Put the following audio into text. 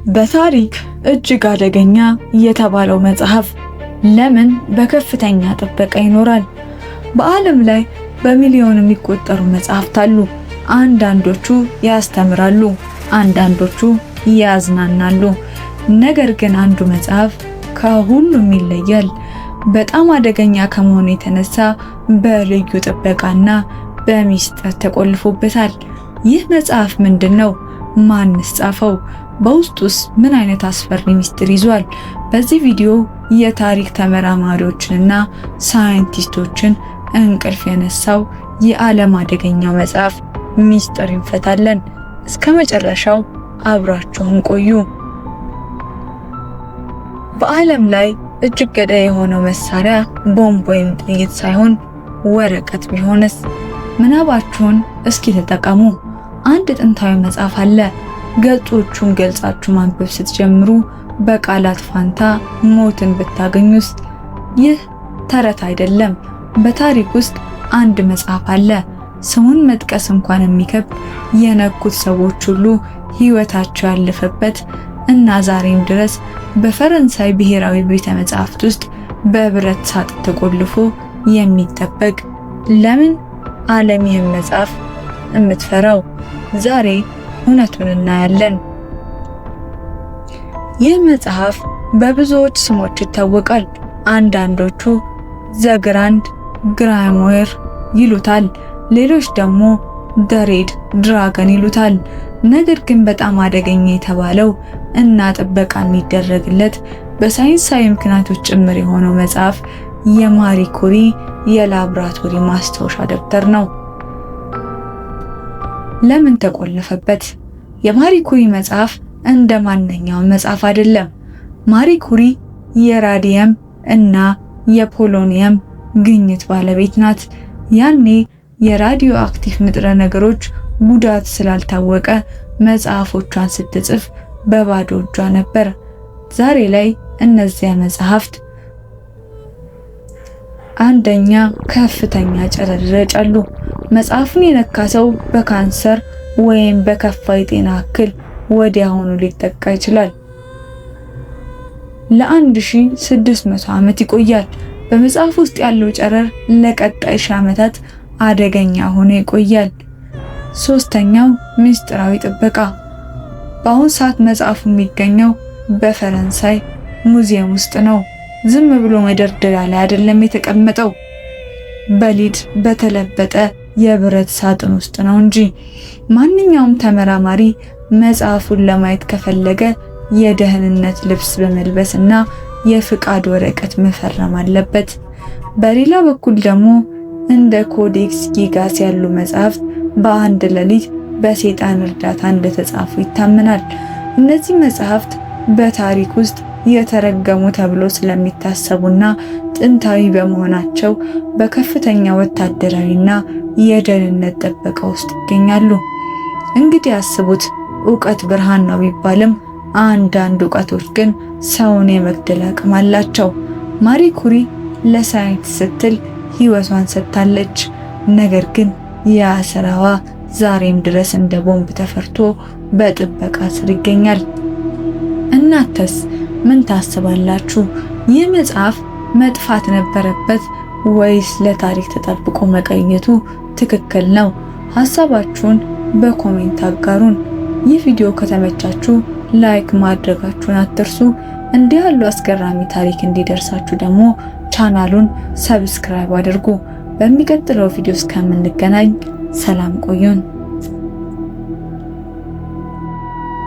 በታሪክ እጅግ አደገኛ የተባለው መጽሐፍ ለምን በከፍተኛ ጥበቃ ይኖራል? በዓለም ላይ በሚሊዮን የሚቆጠሩ መጽሐፍት አሉ። አንዳንዶቹ ያስተምራሉ፣ አንዳንዶቹ ያዝናናሉ። ነገር ግን አንዱ መጽሐፍ ከሁሉም ይለያል። በጣም አደገኛ ከመሆኑ የተነሳ በልዩ ጥበቃና በሚስጥር ተቆልፎበታል። ይህ መጽሐፍ ምንድነው? ማንስ ጻፈው? በውስጡስ ምን አይነት አስፈሪ ሚስጥር ይዟል? በዚህ ቪዲዮ የታሪክ ተመራማሪዎችንና ሳይንቲስቶችን እንቅልፍ የነሳው የዓለም አደገኛው መጽሐፍ ሚስጥር እንፈታለን። እስከ መጨረሻው አብራችሁን ቆዩ። በዓለም ላይ እጅግ ገዳይ የሆነው መሳሪያ ቦምብ ወይም ጥይት ሳይሆን ወረቀት ቢሆንስ? ምናባችሁን እስኪ ተጠቀሙ። አንድ ጥንታዊ መጽሐፍ አለ። ገጾቹን ገልጻችሁ ማንበብ ስትጀምሩ በቃላት ፋንታ ሞትን ብታገኙስ? ይህ ተረት አይደለም። በታሪክ ውስጥ አንድ መጽሐፍ አለ። ስሙን መጥቀስ እንኳን የሚከብድ የነኩት ሰዎች ሁሉ ሕይወታቸው ያለፈበት እና ዛሬም ድረስ በፈረንሳይ ብሔራዊ ቤተ መጻሕፍት ውስጥ በብረት ሳጥን ተቆልፎ የሚጠበቅ። ለምን ዓለም ይህን መጽሐፍ የምትፈራው? ዛሬ እውነቱን እናያለን። ይህ መጽሐፍ በብዙዎች ስሞች ይታወቃል። አንዳንዶቹ ዘግራንድ ግራሞር ይሉታል፣ ሌሎች ደግሞ ደሬድ ድራገን ይሉታል። ነገር ግን በጣም አደገኛ የተባለው እና ጥበቃ የሚደረግለት በሳይንሳዊ ምክንያቶች ጭምር የሆነው መጽሐፍ የማሪ ኩሪ የላብራቶሪ ማስታወሻ ደብተር ነው። ለምን ተቆለፈበት? የማሪ ኩሪ መጽሐፍ እንደ ማንኛውም መጽሐፍ አይደለም። ማሪ ኩሪ የራዲየም እና የፖሎኒየም ግኝት ባለቤት ናት። ያኔ የራዲዮ አክቲቭ ንጥረ ነገሮች ጉዳት ስላልታወቀ መጽሐፎቿን ስትጽፍ በባዶ እጇ ነበር። ዛሬ ላይ እነዚያ መጽሐፍት አንደኛ ከፍተኛ ጨረር ይረጫሉ። መጽሐፉን የነካ ሰው በካንሰር ወይም በከፋ የጤና እክል ወዲያውኑ ሊጠቃ ይችላል። ለ1600 ዓመት ይቆያል። በመጽሐፍ ውስጥ ያለው ጨረር ለቀጣይ ሺህ ዓመታት አደገኛ ሆኖ ይቆያል። ሶስተኛው ምስጢራዊ ጥበቃ። በአሁኑ ሰዓት መጽሐፉ የሚገኘው በፈረንሳይ ሙዚየም ውስጥ ነው። ዝም ብሎ መደርደሪያ ላይ አይደለም የተቀመጠው፣ በሊድ በተለበጠ የብረት ሳጥን ውስጥ ነው እንጂ። ማንኛውም ተመራማሪ መጽሐፉን ለማየት ከፈለገ የደህንነት ልብስ በመልበስና የፍቃድ ወረቀት መፈረም አለበት። በሌላ በኩል ደግሞ እንደ ኮዴክስ ጊጋስ ያሉ መጽሐፍት በአንድ ሌሊት በሰይጣን እርዳታ እንደተጻፉ ይታመናል። እነዚህ መጽሐፍት በታሪክ ውስጥ የተረገሙ ተብሎ ስለሚታሰቡና ጥንታዊ በመሆናቸው በከፍተኛ ወታደራዊና የደህንነት ጥበቃ ውስጥ ይገኛሉ። እንግዲህ አስቡት፣ ዕውቀት ብርሃን ነው ቢባልም አንዳንድ ዕውቀቶች ግን ሰውን የመግደል አቅም አላቸው። ማሪ ኩሪ ለሳይንስ ስትል ሕይወቷን ሰጥታለች። ነገር ግን ያ ስራዋ ዛሬም ድረስ እንደ ቦምብ ተፈርቶ በጥበቃ ስር ይገኛል። እናንተስ ምን ታስባላችሁ? ይህ መጽሐፍ መጥፋት ነበረበት ወይስ ለታሪክ ተጠብቆ መቀኘቱ ትክክል ነው? ሐሳባችሁን በኮሜንት አጋሩን። ይህ ቪዲዮ ከተመቻችሁ ላይክ ማድረጋችሁን አትርሱ። እንዲህ ያሉ አስገራሚ ታሪክ እንዲደርሳችሁ ደግሞ ቻናሉን ሰብስክራይብ አድርጉ። በሚቀጥለው ቪዲዮ እስከምንገናኝ ሰላም ቆዩን።